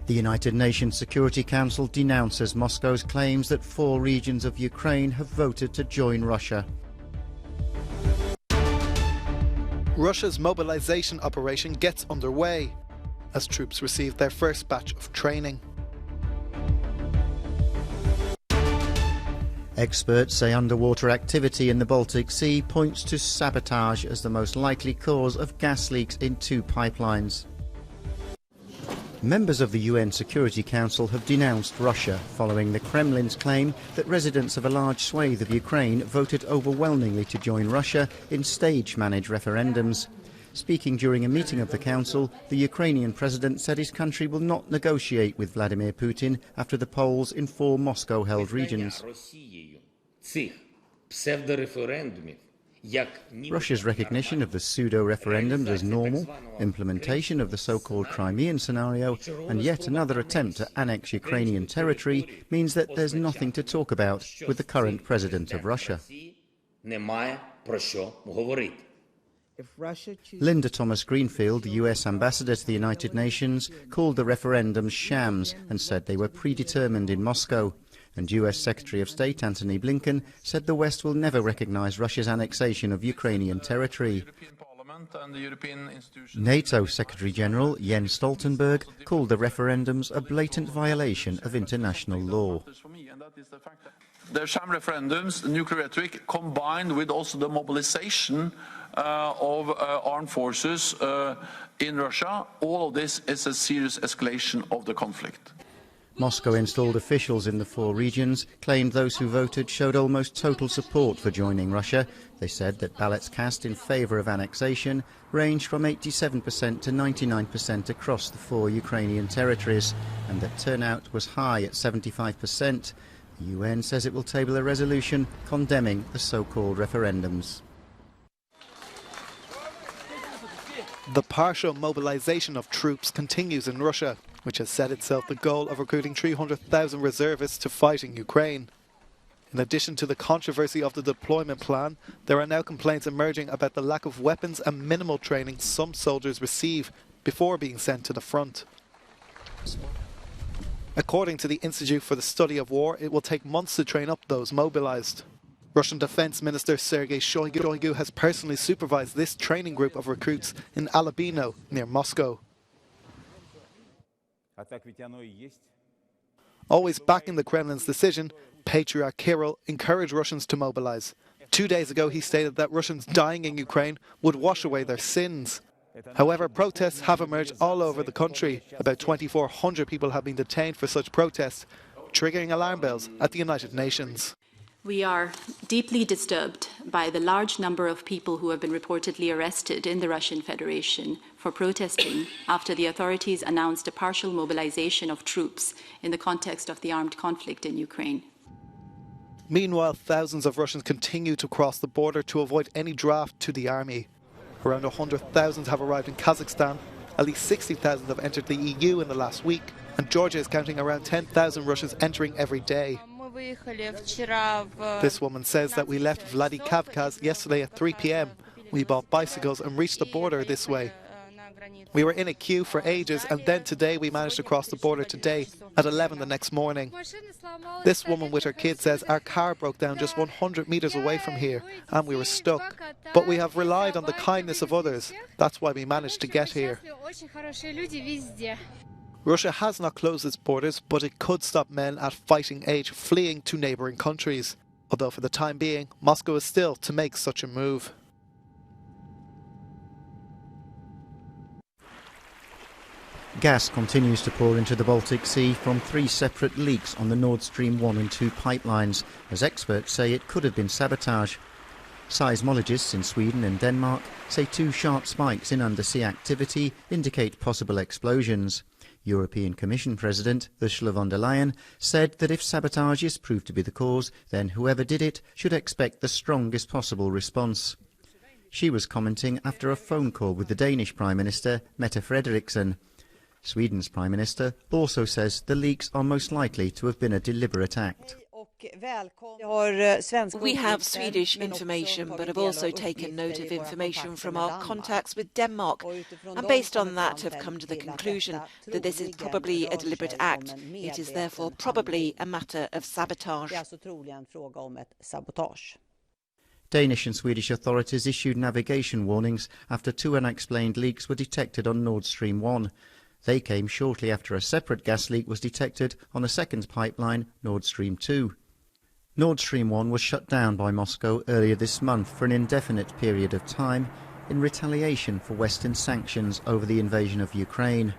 The United Nations Security Council denounces Moscow's claims that 4 regions of Ukraine have voted to join Russia. Russia's mobilization operation gets underway as troops receive their first batch of training. Experts say underwater activity in the Baltic Sea points to sabotage as the most likely cause of gas leaks in 2 pipelines. Members of the UN Security Council have denounced Russia following the Kremlin's claim that residents of a large swathe of Ukraine voted overwhelmingly to join Russia in stage-managed referendums. Speaking during a meeting of the Council, the Ukrainian president said his country will not negotiate with Vladimir Putin after the polls in 4 Moscow-held regions. Russia's recognition of the pseudo-referendums as normal, implementation of the so-called Crimean scenario, and yet another attempt to annex Ukrainian territory means that there's nothing to talk about with the current president of Russia. Linda Thomas-Greenfield, the US ambassador to the United Nations, called the referendums shams and said they were predetermined in Moscow. And US Secretary of State Antony Blinken said the West will never recognise Russia's annexation of Ukrainian territory. NATO Secretary-General Jens Stoltenberg called the referendums a blatant violation of international law. The sham referendums, the nuclear rhetoric, combined with also the mobilization of armed forces in Russia, all of this is a serious escalation of the conflict. Moscow-installed officials in the 4 regions claimed those who voted showed almost total support for joining Russia. They said that ballots cast in favour of annexation ranged from 87% to 99% across the 4 Ukrainian territories, and that turnout was high at 75%. The UN says it will table a resolution condemning the so-called referendums. The partial mobilization of troops continues in Russia, which has set itself the goal of recruiting 300,000 reservists to fight in Ukraine. In addition to the controversy of the deployment plan, there are now complaints emerging about the lack of weapons and minimal training some soldiers receive before being sent to the front. According to the Institute for the Study of War, it will take months to train up those mobilized. Russian Defense Minister Sergei Shoigu has personally supervised this training group of recruits in Alabino, near Moscow. Always backing the Kremlin's decision, Patriarch Kirill encouraged Russians to mobilize. 2 days ago he stated that Russians dying in Ukraine would wash away their sins. However, protests have emerged all over the country. About 2,400 people have been detained for such protests, triggering alarm bells at the United Nations. We are deeply disturbed by the large number of people who have been reportedly arrested in the Russian Federation for protesting after the authorities announced a partial mobilization of troops in the context of the armed conflict in Ukraine. Meanwhile, thousands of Russians continue to cross the border to avoid any draft to the army. Around 100,000 have arrived in Kazakhstan, at least 60,000 have entered the EU in the last week, and Georgia is counting around 10,000 Russians entering every day. This woman says that we left Vladikavkaz yesterday at 3 p.m. We bought bicycles and reached the border this way. We were in a queue for ages, and then today we managed to cross the border today at 11 the next morning. This woman with her kids says our car broke down just 100 meters away from here and we were stuck. But we have relied on the kindness of others. That's why we managed to get here. Russia has not closed its borders, but it could stop men at fighting age fleeing to neighbouring countries. Although for the time being, Moscow is still to make such a move. Gas continues to pour into the Baltic Sea from 3 separate leaks on the Nord Stream 1 and 2 pipelines, as experts say it could have been sabotage. Seismologists in Sweden and Denmark say 2 sharp spikes in undersea activity indicate possible explosions. European Commission President Ursula von der Leyen said that if sabotage is proved to be the cause, then whoever did it should expect the strongest possible response. She was commenting after a phone call with the Danish Prime Minister Mette Frederiksen. Sweden's Prime Minister also says the leaks are most likely to have been a deliberate act. We have Swedish information, but have also taken note of information from our contacts with Denmark, and based on that have come to the conclusion that this is probably a deliberate act. It is therefore probably a matter of sabotage. Danish and Swedish authorities issued navigation warnings after 2 unexplained leaks were detected on Nord Stream 1. They came shortly after a separate gas leak was detected on a second pipeline, Nord Stream 2. Nord Stream 1 was shut down by Moscow earlier this month for an indefinite period of time in retaliation for Western sanctions over the invasion of Ukraine.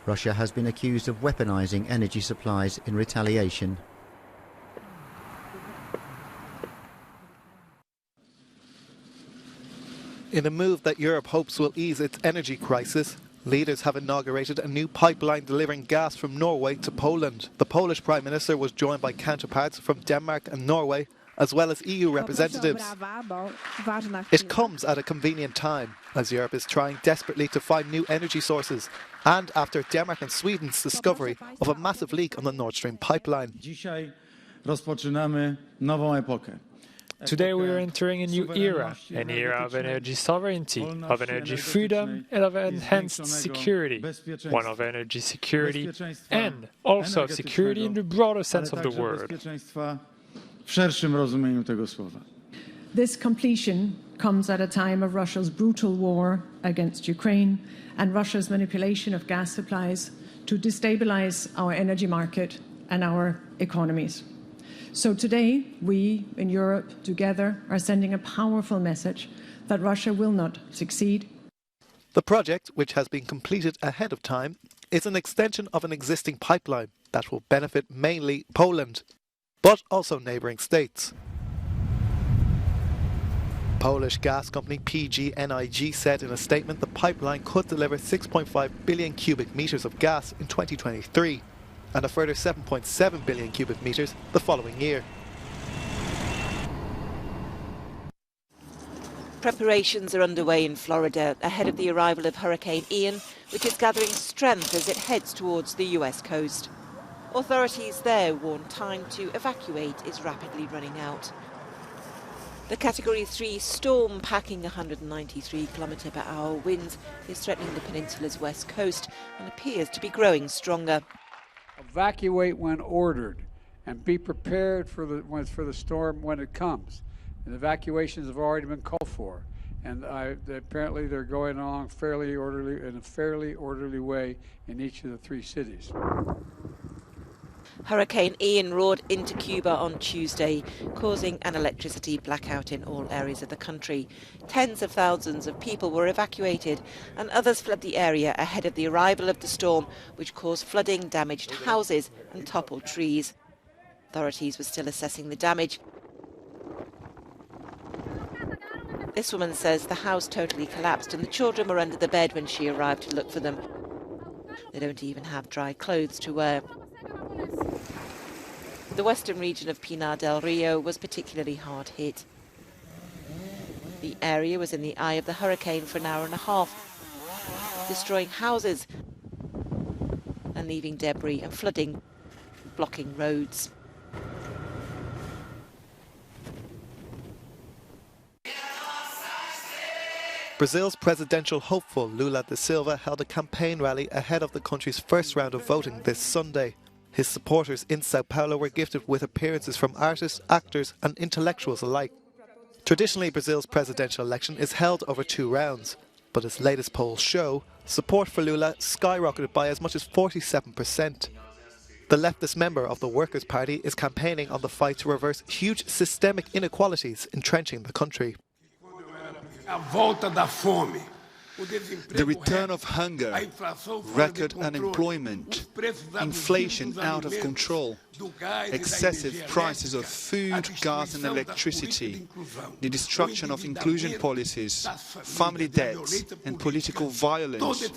Russia has been accused of weaponizing energy supplies in retaliation. In a move that Europe hopes will ease its energy crisis, leaders have inaugurated a new pipeline delivering gas from Norway to Poland. The Polish Prime Minister was joined by counterparts from Denmark and Norway, as well as EU representatives. It comes at a convenient time, as Europe is trying desperately to find new energy sources, and after Denmark and Sweden's discovery of a massive leak on the Nord Stream pipeline. Today we are entering a new era, an era of energy sovereignty, of energy freedom and of enhanced security, one of energy security and also of security in the broader sense of the word. This completion comes at a time of Russia's brutal war against Ukraine and Russia's manipulation of gas supplies to destabilize our energy market and our economies. So today, we in Europe together are sending a powerful message that Russia will not succeed. The project, which has been completed ahead of time, is an extension of an existing pipeline that will benefit mainly Poland, but also neighbouring states. Polish gas company PGNiG said in a statement the pipeline could deliver 6.5 billion cubic metres of gas in 2023. And a further 7.7 billion cubic metres the following year. Preparations are underway in Florida ahead of the arrival of Hurricane Ian, which is gathering strength as it heads towards the US coast. Authorities there warn time to evacuate is rapidly running out. The Category 3 storm, packing 193 km/h winds, is threatening the peninsula's west coast and appears to be growing stronger. Evacuate when ordered and be prepared for the storm when it comes. And evacuations have already been called for, and apparently they're going along in a fairly orderly way in each of the 3 cities. Hurricane Ian roared into Cuba on Tuesday, causing an electricity blackout in all areas of the country. Tens of thousands of people were evacuated and others fled the area ahead of the arrival of the storm, which caused flooding, damaged houses and toppled trees. Authorities were still assessing the damage. This woman says the house totally collapsed and the children were under the bed when she arrived to look for them. They don't even have dry clothes to wear. The western region of Pinar del Rio was particularly hard hit. The area was in the eye of the hurricane for an hour and a half, destroying houses and leaving debris and flooding, blocking roads. Brazil's presidential hopeful Lula da Silva held a campaign rally ahead of the country's first round of voting this Sunday. His supporters in Sao Paulo were gifted with appearances from artists, actors and intellectuals alike. Traditionally, Brazil's presidential election is held over 2 rounds, but as latest polls show, support for Lula skyrocketed by as much as 47%. The leftist member of the Workers' Party is campaigning on the fight to reverse huge systemic inequalities entrenching the country. The return of hunger, record unemployment, inflation out of control, excessive prices of food, gas and electricity, the destruction of inclusion policies, family debts and political violence.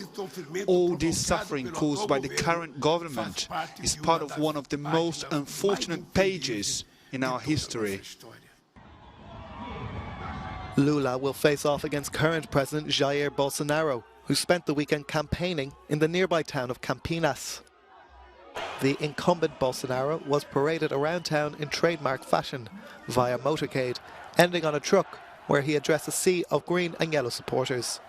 All this suffering caused by the current government is part of one of the most unfortunate pages in our history. Lula will face off against current President Jair Bolsonaro, who spent the weekend campaigning in the nearby town of Campinas. The incumbent Bolsonaro was paraded around town in trademark fashion via motorcade, ending on a truck where he addressed a sea of green and yellow supporters.